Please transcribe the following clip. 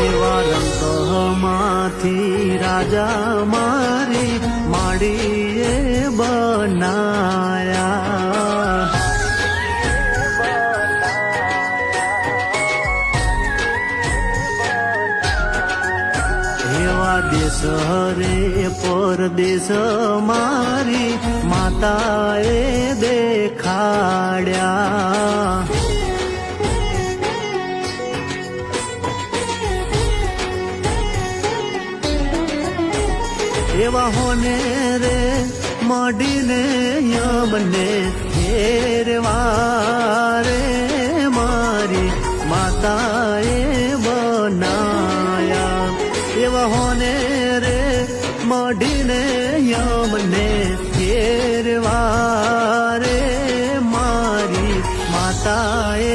એવા રંગમાંથી રાજા મારી માડીએ બનાયા. એવા દેશ રે પરદેશ મારી માતાએ દેખાડ્યા. એવા હોને રે મડીને યમને ઘેરવા રે મારી માતાએ બનાયા. એવા હોને રે મડીને યમને ઘેરવા રે મારી માતાએ